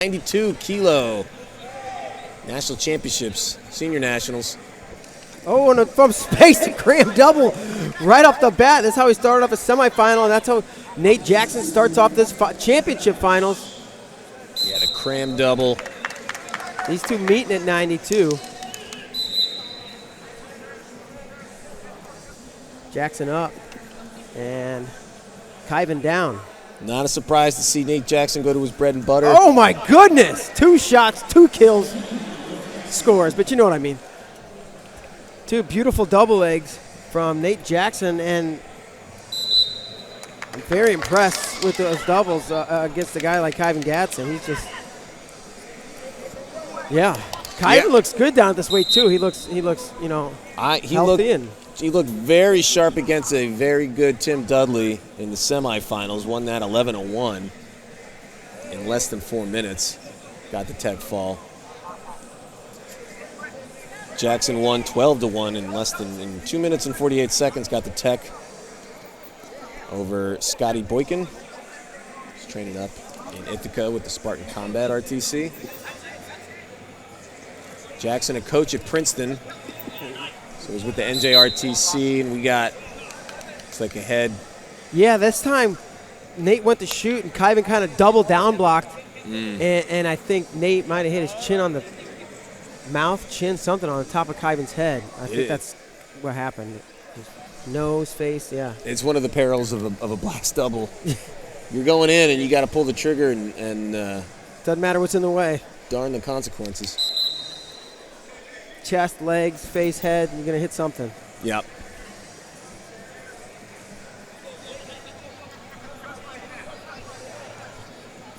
92 kilo national championships, senior nationals. Oh, and from space, a cram double right off the bat. That's how he started off a semifinal, and that's how Nate Jackson starts off this championship finals. Yeah, the cram double. These two meeting at 92. Jackson up, and Kyven down. Not a surprise to see Nate Jackson go to his bread and butter. Oh my goodness! 2 shots, 2 kills, scores, but you know what I mean. 2 beautiful double legs from Nate Jackson, and I'm very impressed with those doubles against a guy like Kyven Gadson. He's just, yeah. Kyven looks good down at this weight too. He looks, you know, healthy. He looked very sharp against a very good Tim Dudley in the semifinals. Won that 11-1 in less than 4 minutes. Got the tech fall. Jackson won 12-1 in 2 minutes and 48 seconds. Got the tech over Scotty Boykin. He's training up in Ithaca with the Spartan Combat RTC. Jackson, a coach at Princeton. So it was with the NJRTC, and we got, looks like a head. Yeah, this time Nate went to shoot, and Kyven kind of double down blocked. And I think Nate might have hit his chin on the chin, something on the top of Kyven's head. I think that's what happened. His nose, face, yeah. It's one of the perils of a blast double. You're going in, and you got to pull the trigger, and doesn't matter what's in the way. Darn the consequences. Chest, legs, face, head, you're going to hit something. Yep.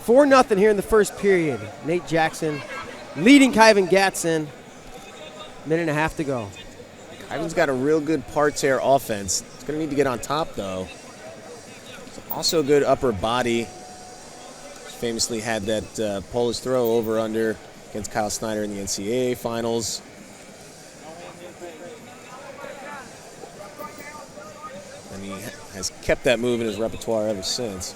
Four nothing here in the first period. Nate Jackson leading Kyven Gadson. Minute and a half to go. Kyven's got a real good parterre offense. It's going to need to get on top, though. It's also a good upper body. Famously had that Polish throw over-under against Kyle Snyder in the NCAA finals. And he has kept that move in his repertoire ever since.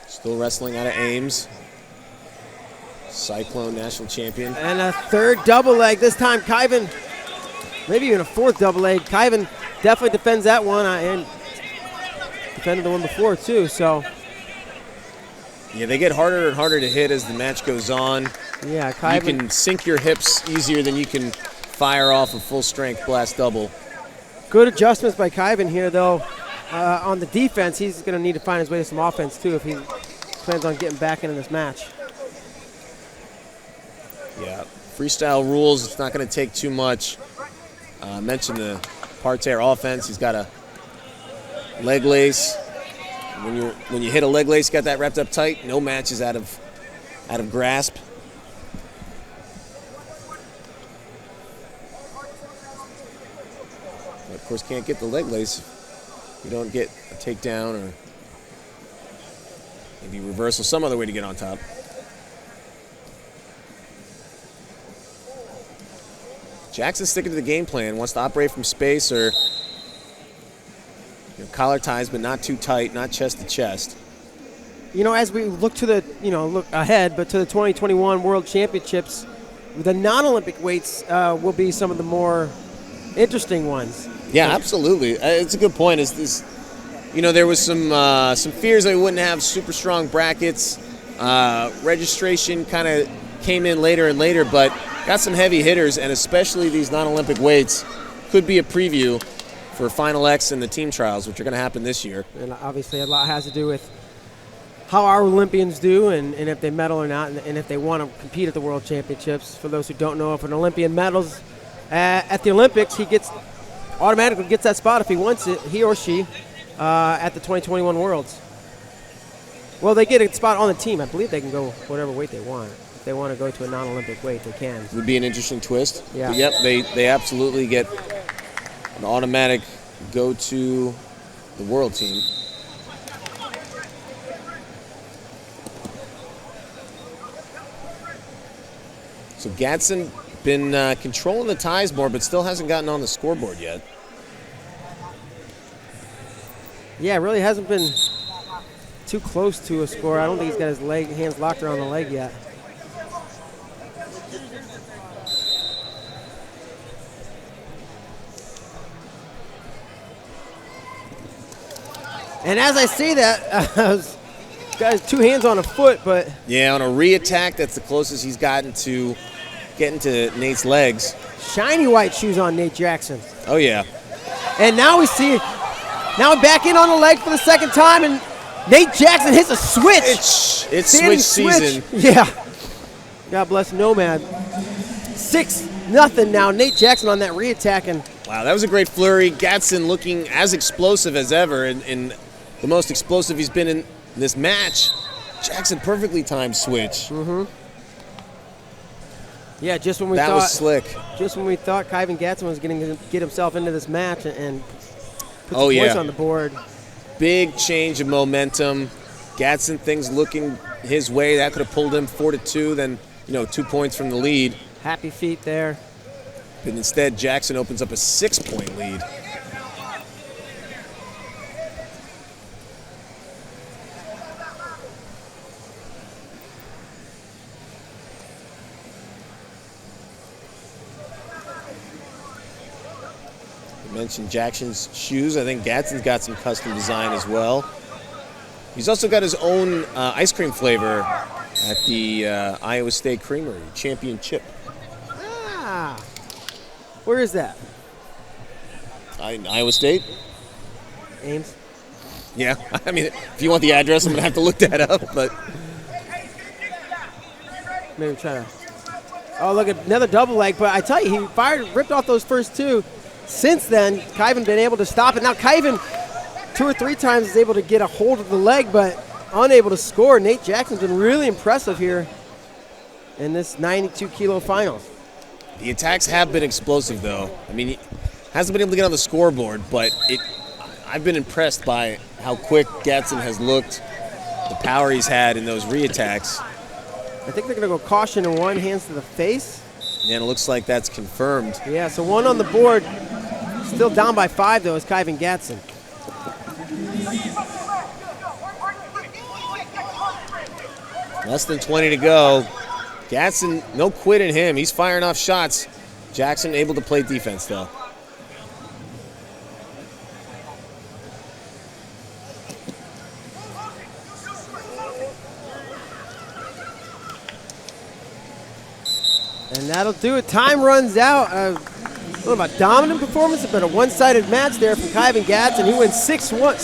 Still wrestling out of Ames. Cyclone national champion. And a third double leg. This time Kyven, maybe even a fourth double leg. Kyven definitely defends that one and defended the one before too. So yeah, they get harder and harder to hit as the match goes on. Yeah, Kyven. You can sink your hips easier than you can fire off a full strength blast double. Good adjustments by Kyven here though. On the defense, he's going to need to find his way to some offense too if he plans on getting back into this match. Yeah, freestyle rules, it's not going to take too much. I mentioned the parterre offense. He's got a leg lace. When you hit a leg lace, you got that wrapped up tight. No match is out of grasp. But of course, can't get the leg lace. You don't get a takedown or maybe reversal, some other way to get on top. Jackson's sticking to the game plan, wants to operate from space or collar ties, but not too tight, not chest to chest. You know, as we look to the, look ahead, but to the 2021 World Championships, the non-Olympic weights will be some of the more interesting ones. Yeah, absolutely. It's a good point. There was some fears that we wouldn't have super strong brackets. Registration kind of came in later and later, but got some heavy hitters, and especially these non-Olympic weights could be a preview for Final X and the team trials, which are going to happen this year. And obviously a lot has to do with how our Olympians do and if they medal or not, and if they want to compete at the World Championships. For those who don't know, if an Olympian medals at the Olympics, he automatically gets that spot if he wants it, he or she, at the 2021 Worlds. Well, they get a spot on the team. I believe they can go whatever weight they want. If they want to go to a non-Olympic weight, they can. Would be an interesting twist. Yeah. But yep, they absolutely get an automatic go to the world team. So Gadson been controlling the ties more, but still hasn't gotten on the scoreboard yet. Yeah, it really hasn't been too close to a score. I don't think he's got his hands locked around the leg yet. And as I say that, guy's 2 hands on a foot, but... Yeah, on a re-attack, that's the closest he's gotten to getting to Nate's legs. Shiny white shoes on Nate Jackson. Oh, yeah. And now we see, now back in on the leg for the second time, and Nate Jackson hits a switch. It's switch season. Yeah. God bless Nomad. 6-0 now. Nate Jackson on that re-attack. And wow, that was a great flurry. Gadson looking as explosive as ever, and the most explosive he's been in this match. Jackson perfectly timed switch. Mm-hmm. Yeah, just when we that thought was slick. Just when we thought Kyven Gadson was going to get himself into this match and put some points on the board. Big change of momentum. Gadson, things looking his way. That could have pulled him 4-2. Then 2 points from the lead. Happy feet there. But instead, Jackson opens up a 6-point lead. Mentioned Jackson's shoes. I think Gadson's got some custom design as well. He's also got his own ice cream flavor at the Iowa State Creamery, Champion Chip. Ah, where is that? Iowa State? Ames? Yeah, I mean, if you want the address, I'm going to have to look that up, but... Maybe try to... Oh, look, another double leg, but I tell you, he ripped off those first 2. Since then, Kyven been able to stop it. Now Kyven 2 or 3 times is able to get a hold of the leg, but unable to score. Nate Jackson's been really impressive here in this 92-kilo finals. The attacks have been explosive, though. I mean, he hasn't been able to get on the scoreboard, but I've been impressed by how quick Gadson has looked, the power he's had in those re-attacks. I think they're going to go caution and 1, hands to the face. And it looks like that's confirmed. Yeah, so 1 on the board. Still down by 5, though, is Kyven Gadson. Less than 20 to go. Gadson, no quit in him. He's firing off shots. Jackson able to play defense, though. And that'll do it. Time runs out. A little bit of a dominant performance, but a one-sided match there from Kyven Gadson. He wins 6-1.